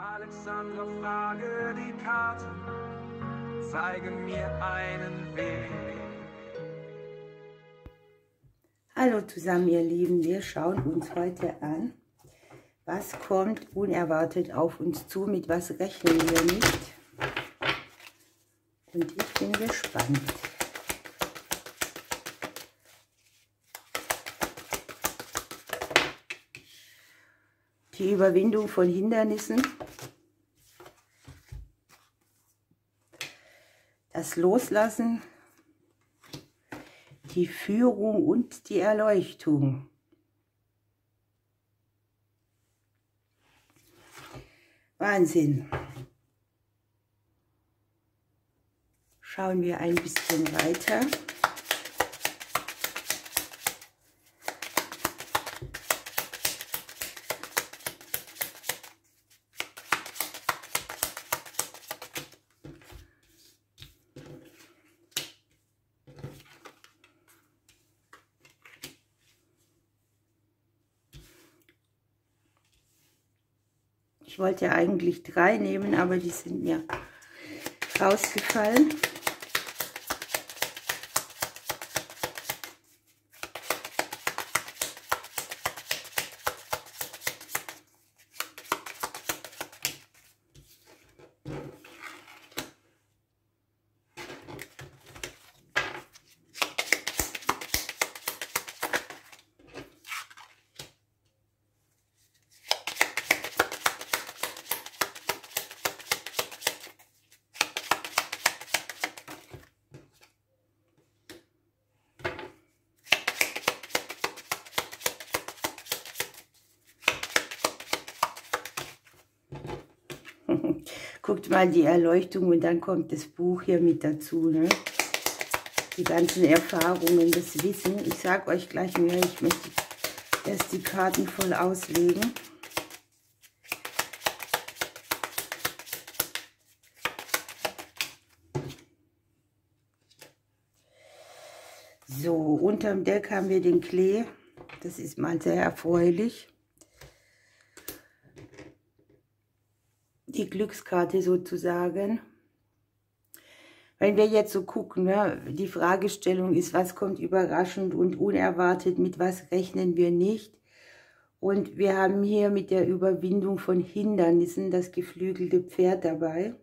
Alexandra, frage die Karten, zeigen mir einen Weg. Hallo zusammen, ihr Lieben, wir schauen uns heute an, was kommt unerwartet auf uns zu, mit was rechnen wir nicht. Und ich bin gespannt. Die Überwindung von Hindernissen, das Loslassen, die Führung und die Erleuchtung. Wahnsinn. Schauen wir ein bisschen weiter. Ich wollte eigentlich 3 nehmen, aber die sind mir rausgefallen. Guckt mal die Erleuchtung und dann kommt das Buch hier mit dazu, ne? Die ganzen Erfahrungen, das Wissen. Ich sage euch gleich mehr, ich möchte erst die Karten voll auslegen. So, unterm Deck haben wir den Klee. Das ist mal sehr erfreulich. Die Glückskarte sozusagen. Wenn wir jetzt so gucken, ne, die Fragestellung ist, was kommt überraschend und unerwartet, mit was rechnen wir nicht. Und wir haben hier mit der Überwindung von Hindernissen das geflügelte Pferd dabei.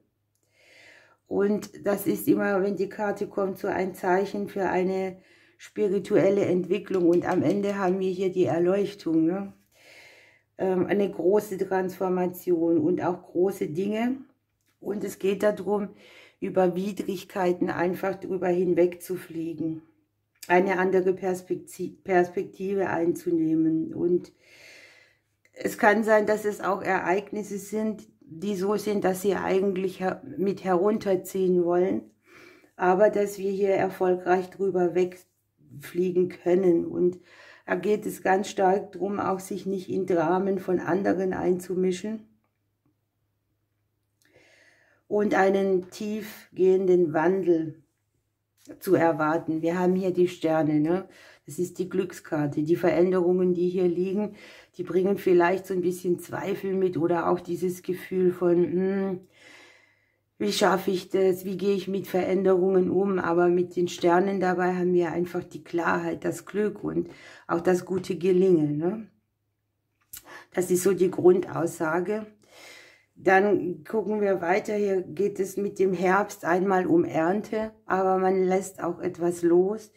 Und das ist immer, wenn die Karte kommt, so ein Zeichen für eine spirituelle Entwicklung. Und am Ende haben wir hier die Erleuchtung, ne? Eine große Transformation und auch große Dinge. Und es geht darum, über Widrigkeiten einfach drüber hinweg zu fliegen, eine andere Perspektive einzunehmen. Und es kann sein, dass es auch Ereignisse sind, die so sind, dass sie eigentlich mit herunterziehen wollen, aber dass wir hier erfolgreich drüber wegfliegen können. Und da geht es ganz stark darum, auch sich nicht in Dramen von anderen einzumischen und einen tiefgehenden Wandel zu erwarten. Wir haben hier die Sterne, ne? Das ist die Glückskarte. Die Veränderungen, die hier liegen, die bringen vielleicht so ein bisschen Zweifel mit oder auch dieses Gefühl von, wie schaffe ich das, wie gehe ich mit Veränderungen um, aber mit den Sternen dabei haben wir einfach die Klarheit, das Glück und auch das gute Gelingen, ne? Das ist so die Grundaussage. Dann gucken wir weiter, hier geht es mit dem Herbst einmal um Ernte, aber man lässt auch etwas los.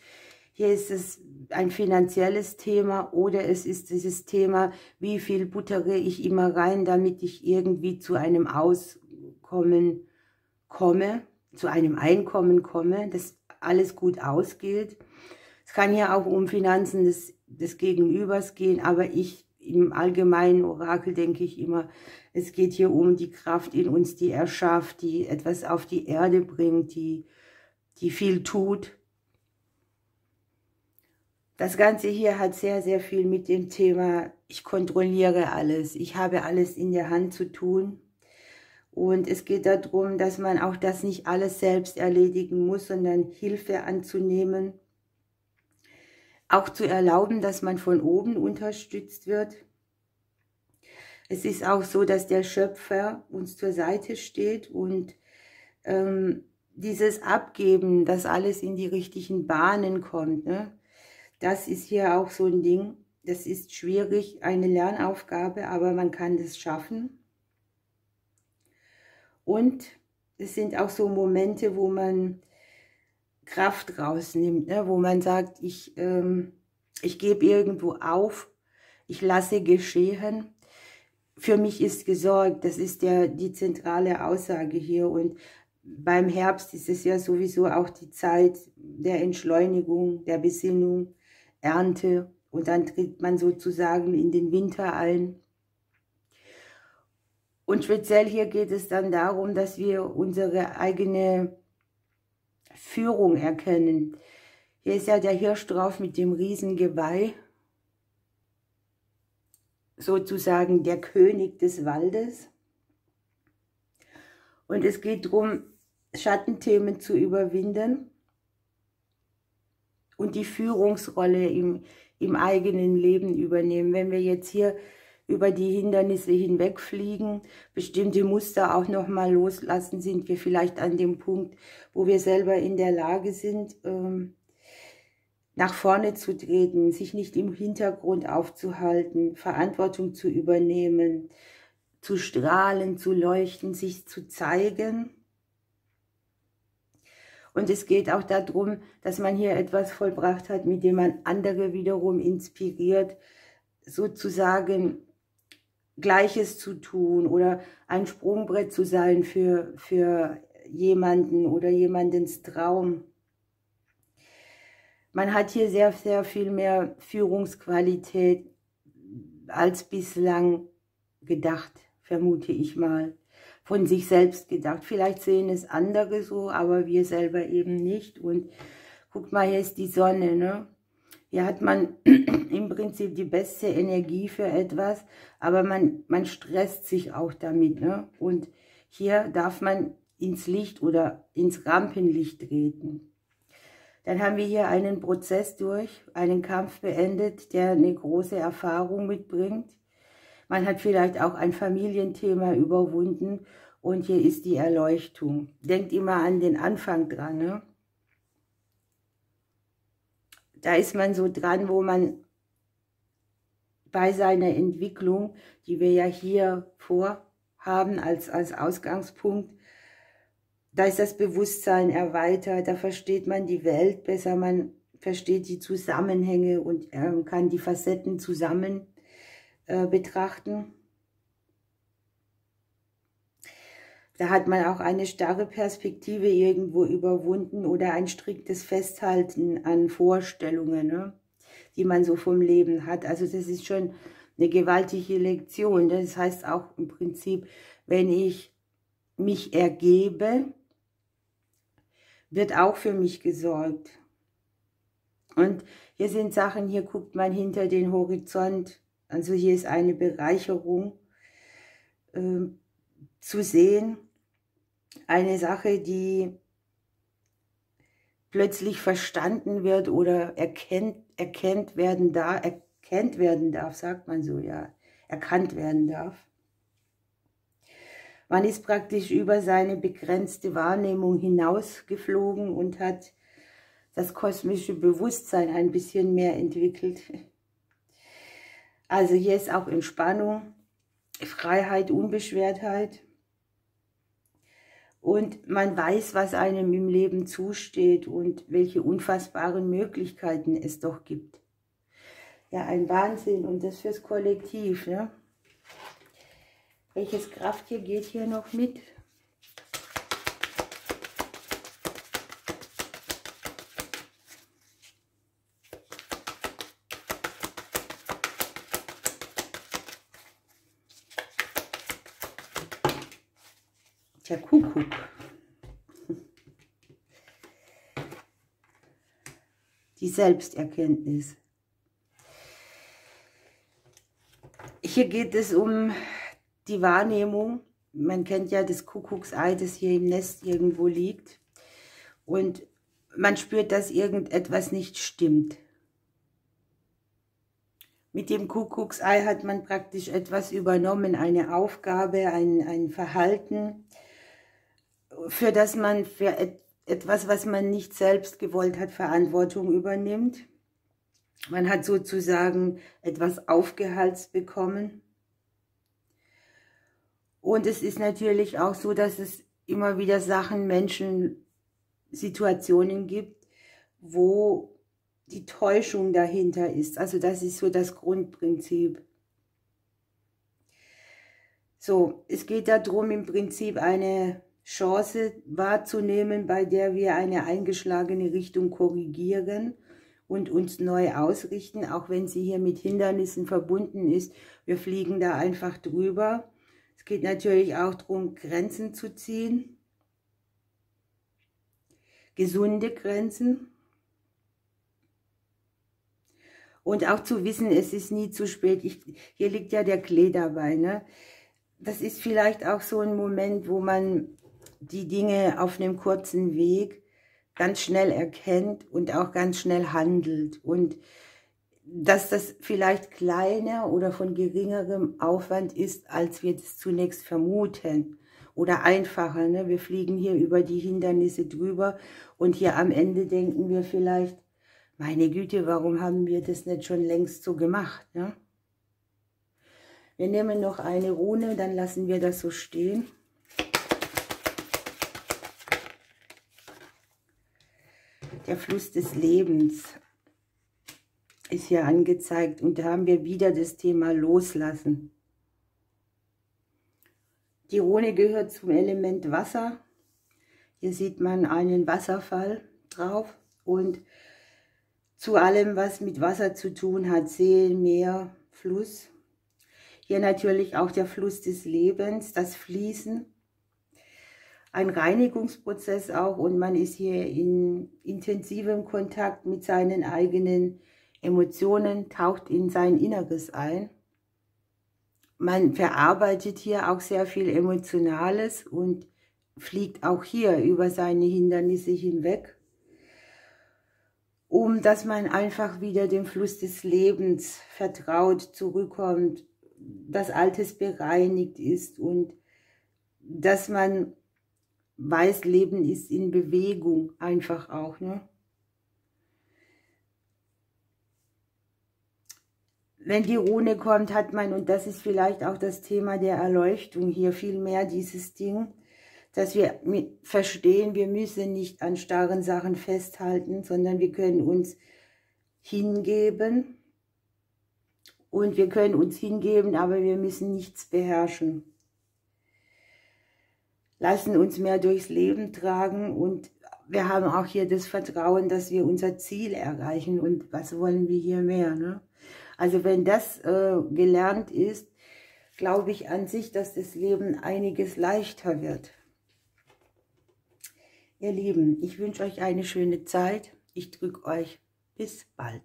Hier ist es ein finanzielles Thema oder es ist dieses Thema, wie viel buttere ich immer rein, damit ich irgendwie zu einem Auskommen komme, zu einem Einkommen komme, dass alles gut ausgeht. Es kann ja auch um Finanzen des Gegenübers gehen, aber im allgemeinen Orakel denke ich immer, es geht hier um die Kraft in uns, die erschafft, die etwas auf die Erde bringt, die viel tut. Das Ganze hier hat sehr, sehr viel mit dem Thema, ich kontrolliere alles, ich habe alles in der Hand zu tun. Und es geht darum, dass man auch das nicht alles selbst erledigen muss, sondern Hilfe anzunehmen. Auch zu erlauben, dass man von oben unterstützt wird. Es ist auch so, dass der Schöpfer uns zur Seite steht und dieses Abgeben, dass alles in die richtigen Bahnen kommt, ne? Das ist hier auch so ein Ding. Das ist schwierig, eine Lernaufgabe, aber man kann das schaffen. Und es sind auch so Momente, wo man Kraft rausnimmt, ne? Wo man sagt, ich gebe irgendwo auf, ich lasse geschehen. Für mich ist gesorgt, das ist ja die zentrale Aussage hier. Und beim Herbst ist es ja sowieso auch die Zeit der Entschleunigung, der Besinnung, Ernte. Und dann tritt man sozusagen in den Winter ein. Und speziell hier geht es dann darum, dass wir unsere eigene Führung erkennen. Hier ist ja der Hirsch drauf mit dem Riesengeweih. Sozusagen der König des Waldes. Und es geht darum, Schattenthemen zu überwinden und die Führungsrolle im eigenen Leben übernehmen. Wenn wir jetzt hier über die Hindernisse hinwegfliegen, bestimmte Muster auch nochmal loslassen, sind wir vielleicht an dem Punkt, wo wir selber in der Lage sind, nach vorne zu treten, sich nicht im Hintergrund aufzuhalten, Verantwortung zu übernehmen, zu strahlen, zu leuchten, sich zu zeigen. Und es geht auch darum, dass man hier etwas vollbracht hat, mit dem man andere wiederum inspiriert, sozusagen Gleiches zu tun oder ein Sprungbrett zu sein für jemanden oder jemandens Traum. Man hat hier sehr, sehr viel mehr Führungsqualität als bislang gedacht, vermute ich mal. Von sich selbst gedacht. Vielleicht sehen es andere so, aber wir selber eben nicht. Und guckt mal, hier ist die Sonne, ne? Hier hat man im Prinzip die beste Energie für etwas, aber man stresst sich auch damit, ne? Und hier darf man ins Licht oder ins Rampenlicht treten. Dann haben wir hier einen Prozess durch, einen Kampf beendet, der eine große Erfahrung mitbringt. Man hat vielleicht auch ein Familienthema überwunden und hier ist die Erleuchtung. Denkt immer an den Anfang dran, ne? Da ist man so dran, wo man bei seiner Entwicklung, die wir ja hier vorhaben als Ausgangspunkt, da ist das Bewusstsein erweitert, da versteht man die Welt besser, man versteht die Zusammenhänge und kann die Facetten zusammen betrachten. Da hat man auch eine starre Perspektive irgendwo überwunden oder ein striktes Festhalten an Vorstellungen, ne, die man so vom Leben hat. Also das ist schon eine gewaltige Lektion. Das heißt auch im Prinzip, wenn ich mich ergebe, wird auch für mich gesorgt. Und hier sind Sachen, hier guckt man hinter den Horizont. Also hier ist eine Bereicherung zu sehen. Eine Sache, die plötzlich verstanden wird oder erkannt werden darf, sagt man so, ja, erkannt werden darf. Man ist praktisch über seine begrenzte Wahrnehmung hinausgeflogen und hat das kosmische Bewusstsein ein bisschen mehr entwickelt. Also hier ist auch Entspannung, Freiheit, Unbeschwertheit. Und man weiß, was einem im Leben zusteht und welche unfassbaren Möglichkeiten es doch gibt. Ja, ein Wahnsinn und das fürs Kollektiv, ne? Welches Krafttier geht hier noch mit? Der Kuckuck. Die Selbsterkenntnis. Hier geht es um die Wahrnehmung. Man kennt ja das Kuckucksei, das hier im Nest irgendwo liegt. Und man spürt, dass irgendetwas nicht stimmt. Mit dem Kuckucksei hat man praktisch etwas übernommen, eine Aufgabe, ein Verhalten, für das man für etwas, was man nicht selbst gewollt hat, Verantwortung übernimmt. Man hat sozusagen etwas aufgehalst bekommen. Und es ist natürlich auch so, dass es immer wieder Sachen, Menschen, Situationen gibt, wo die Täuschung dahinter ist. Also das ist so das Grundprinzip. So, es geht darum, im Prinzip eine Chance wahrzunehmen, bei der wir eine eingeschlagene Richtung korrigieren und uns neu ausrichten, auch wenn sie hier mit Hindernissen verbunden ist. Wir fliegen da einfach drüber. Es geht natürlich auch darum, Grenzen zu ziehen. Gesunde Grenzen. Und auch zu wissen, es ist nie zu spät. Hier liegt ja der Klee dabei, ne? Das ist vielleicht auch so ein Moment, wo man die Dinge auf einem kurzen Weg ganz schnell erkennt und auch ganz schnell handelt. Und dass das vielleicht kleiner oder von geringerem Aufwand ist, als wir das zunächst vermuten. Oder einfacher, ne? Wir fliegen hier über die Hindernisse drüber und hier am Ende denken wir vielleicht, meine Güte, warum haben wir das nicht schon längst so gemacht, ne? Wir nehmen noch eine Rune, dann lassen wir das so stehen. Der Fluss des Lebens ist hier angezeigt und da haben wir wieder das Thema Loslassen. Die Rune gehört zum Element Wasser. Hier sieht man einen Wasserfall drauf und zu allem, was mit Wasser zu tun hat, See, Meer, Fluss. Hier natürlich auch der Fluss des Lebens, das Fließen. Ein Reinigungsprozess auch und man ist hier in intensivem Kontakt mit seinen eigenen Emotionen, taucht in sein Inneres ein. Man verarbeitet hier auch sehr viel Emotionales und fliegt auch hier über seine Hindernisse hinweg, dass man einfach wieder dem Fluss des Lebens vertraut zurückkommt, dass Altes bereinigt ist und dass man weiß, Leben ist in Bewegung einfach auch, ne? Wenn die Rune kommt, hat man, und das ist vielleicht auch das Thema der Erleuchtung hier, viel mehr dieses Ding, dass wir verstehen, wir müssen nicht an starren Sachen festhalten, sondern wir können uns hingeben. Und wir können uns hingeben, aber wir müssen nichts beherrschen. Lassen uns mehr durchs Leben tragen und wir haben auch hier das Vertrauen, dass wir unser Ziel erreichen. Und was wollen wir hier mehr, ne? Also wenn das gelernt ist, glaube ich an sich, dass das Leben einiges leichter wird. Ihr Lieben, ich wünsche euch eine schöne Zeit. Ich drücke euch. Bis bald.